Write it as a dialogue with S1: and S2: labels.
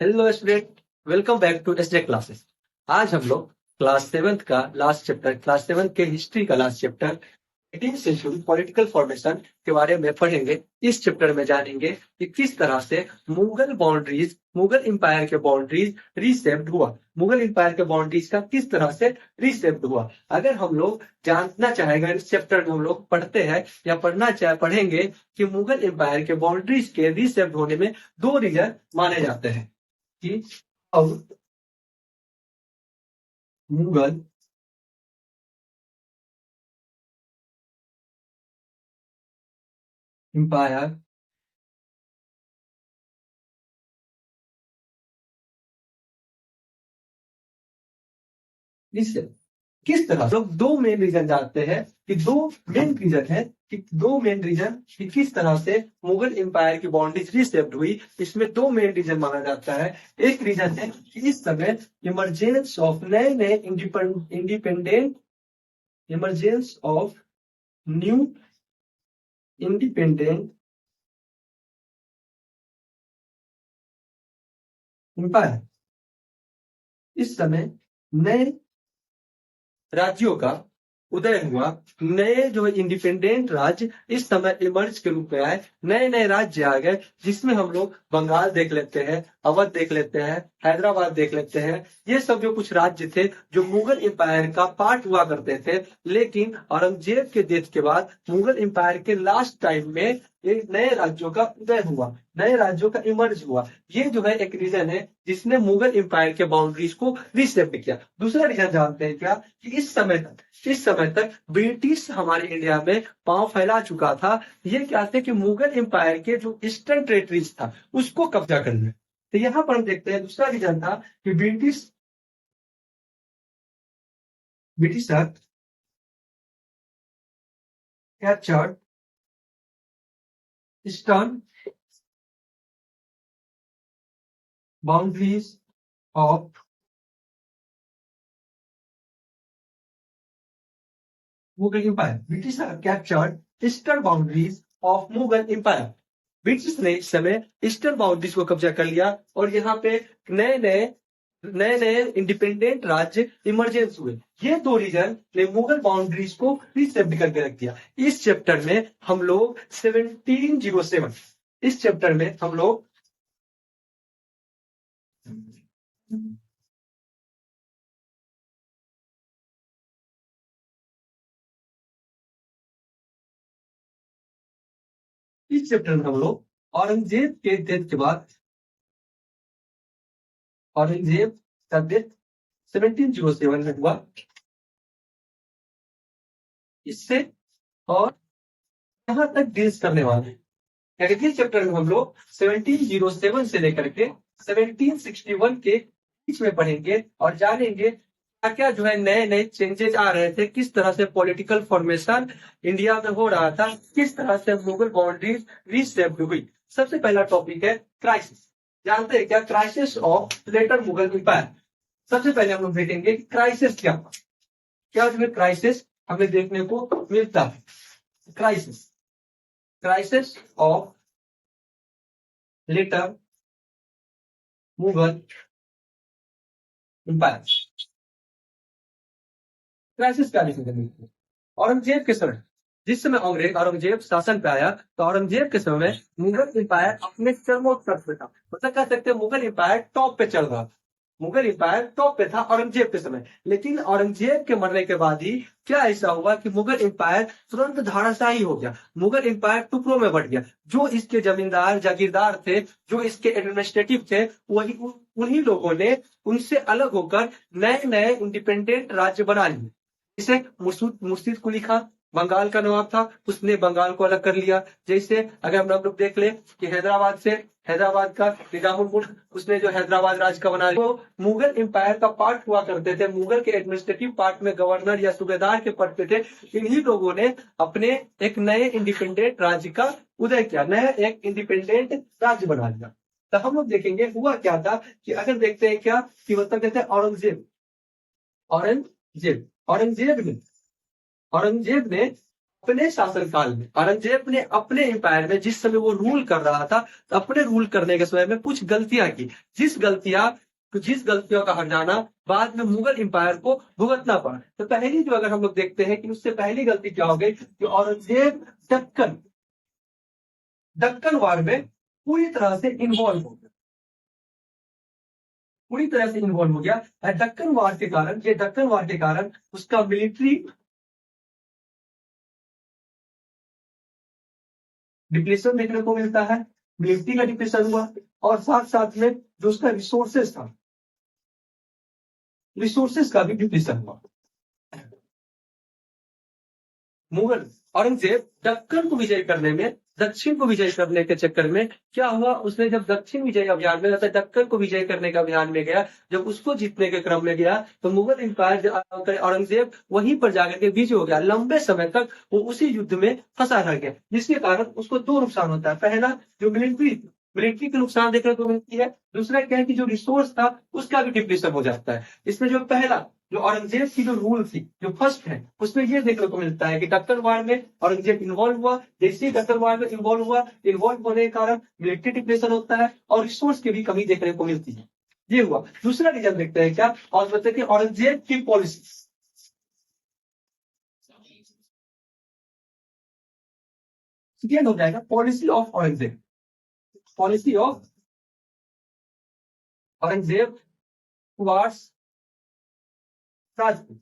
S1: Hello student, welcome back to SJ classes. आज हम लोग क्लास सेवन्थ का लास्ट चैप्टर, क्लास सेवन्थ के हिस्ट्री का last chapter 18th century political formation के बारे में पढ़ेंगे। इस चैप्टर में जानेंगे कि किस तरह से मुगल एम्पायर के बाउंड्रीज रीसेप्ड हुआ। मुगल एम्पायर के बाउंड्रीज का किस तरह से रीसेप्ड हुआ। अगर हम लोग जानना चाहेंगे, इस चैप्टर में हम लोग पढ़ते हैं या पढ़ेंगे कि मुगल एम्पायर के बाउंड्रीज के रीसेप्ड होने में दो रीजन माने जाते हैं कि अब मुगल एम्पायर इस किस तरह लोग दो मेन रीजन जानते हैं कि दो मेन रीजन है कि दो मेन रीजन कि किस तरह से मुगल एम्पायर की बाउंड्रीज रीसेप्ट हुई। इसमें दो मेन रीजन माना जाता है। एक रीजन है कि इस समय इमरजेंस ऑफ नए नए independent emergence of new independent empire. इस समय नए राज्यों का उदय हुआ। नए जो इंडिपेंडेंट राज्य इस समय इमर्ज के रूप में आए, नए नए राज्य आ गए, जिसमें हम लोग बंगाल देख लेते हैं, अवध देख लेते हैं, हैदराबाद देख लेते हैं। ये सब जो कुछ राज्य थे जो मुगल एम्पायर का पार्ट हुआ करते थे, लेकिन औरंगजेब के डेथ के बाद मुगल एम्पायर के लास्ट टाइम में एक नए राज्यों का उदय हुआ, नए राज्यों का इमर्ज हुआ। ये जो है एक रीजन है जिसने मुगल एम्पायर के बाउंड्रीज को रीसेप्ट किया। दूसरा रीजन जानते हैं क्या कि इस समय तक ब्रिटिश हमारे इंडिया में पांव फैला चुका था। ये क्या थे कि मुगल एम्पायर के जो ईस्टर्न टेरिटरीज था उसको कब्जा कर लिया। तो यहाँ पर हम देखते हैं दूसरा रीजन था कि British captured eastern boundaries of Mughal empire. British captured eastern boundaries of Mughal empire. British ने इस समय ईस्टर्न बाउंड्रीज को कब्जा कर लिया और यहाँ पे नए नए इंडिपेंडेंट राज्य इमरजेंस हुए। ये दो रीजन ने मुगल बाउंड्रीज को रीसेप्ट करके रख दिया। इस चैप्टर में हम लोग 1707 इस चैप्टर में हम लोग इस चैप्टर में हम लोग औरंगजेब के डेथ के बाद, औरंगजेब का डेथ 1707 में हुआ। इससे और यहाँ तक डील्स करने वाले हैं। इस चैप्टर में हम लोग 1707 से लेकर के 1761 के बीच में पढ़ेंगे और जानेंगे क्या क्या जो है नए नए चेंजेस आ रहे थे, किस तरह से पॉलिटिकल फॉर्मेशन इंडिया में हो रहा था, किस तरह से मुगल बाउंड्रीज रीसेप्ट हुई। सबसे पहला टॉपिक है क्राइसिस। जानते हैं क्या crisis of later Mughal empire. सबसे पहले हम लोग देखेंगे क्राइसिस क्या था। क्या जो है क्राइसिस हमें देखने को मिलता है। Crisis crisis of later Mughal empire. Crisis क्या लिखेंगे। औरंगजेब के समय, जिस समय औरंगजेब शासन पे आया, तो औरंगजेब के समय में मुगल एम्पायर अपने चरमोत्कर्ष पे था। मतलब कह सकते हैं मुगल एम्पायर टॉप पे चल रहा था। मुगल एम्पायर टॉप पे था औरंगजेब के समय। लेकिन औरंगजेब के मरने के बाद ही क्या ऐसा हुआ कि मुगल एम्पायर तुरंत धराशायी हो गया। मुगल एम्पायर टुकड़ों में बट गया। जो इसके जमींदार जागीरदार थे, जो इसके एडमिनिस्ट्रेटिव थे, वही उन्हीं लोगों ने उनसे अलग होकर नए नए इंडिपेंडेंट राज्य बना लिए। जैसे मुर्शिद कुली खान बंगाल का नवाब था, उसने बंगाल को अलग कर लिया। जैसे अगर हम लोग देख ले कि हैदराबाद का निजामुल मुल्क, उसने जो हैदराबाद राज्य का बना लिया। तो मुगल एम्पायर का पार्ट हुआ करते थे, मुगल के एडमिनिस्ट्रेटिव पार्ट में गवर्नर या सूबेदार के पद पे थे। इन्हीं लोगों ने अपने एक नए इंडिपेंडेंट राज्य का उदय किया, नया एक इंडिपेंडेंट राज्य बना लिया। तो हम लोग देखेंगे हुआ क्या था कि अगर देखते हैं क्या कि मतलब कहते हैं औरंगजेब औरंगजेब औरंगजेब ने अपने शासनकाल में औरंगजेब ने अपने एम्पायर में जिस समय वो रूल कर रहा था, तो अपने रूल करने के समय में कुछ गलतियां की, जिस गलतियों का हर्जाना बाद में मुगल एम्पायर को भुगतना पड़ा। तो पहली जो अगर हम लोग देखते हैं कि उससे पहली गलती क्या हो गई कि औरंगजेब दक्कन वार में पूरी तरह से इन्वॉल्व हो गया, पूरी तरह से इन्वॉल्व हो गया। दक्कन वार के कारण उसका मिलिट्री डिप्लेशन देखने को मिलता है, मिलिट्री का डिप्लेशन हुआ, और साथ साथ में जो उसका रिसोर्सेस का भी डिप्लेशन हुआ। मुगल औरंगजेब दक्षिण को विजय करने के चक्कर में क्या हुआ, उसने जब दक्षिण विजय अभियान में मतलब दक्कन को विजय करने के अभियान में गया, जब उसको जीतने के क्रम में गया, तो मुगल एम्पायर औरंगजेब वहीं पर जाकर के विजय हो गया। लंबे समय तक वो उसी युद्ध में फंसा रह गया, जिसके कारण उसको दो नुकसान होता है। पहला, जो मिलिट्री के नुकसान देखने को मिलती है। दूसरा क्या है कि जो रिसोर्स था उसका भी डिप्लीशन हो जाता है। इसमें जो पहला, जो औरंगजेब की जो रूल थी, जो फर्स्ट है, उसमें यह देखने को मिलता है कि दक्कन वार में औरंगजेब इन्वॉल्व हुआ। जैसे ही दक्कन वार में इन्वॉल्व होने के कारण मिलिट्री डिप्रेशन होता है और रिसोर्स की भी कमी देखने को मिलती है। ये हुआ। दूसरा रीजन देखते हैं क्या, और बताते हैं कि औरंगजेब की पॉलिसी हो जाएगा, policy of Aurangzeb towards Rajput.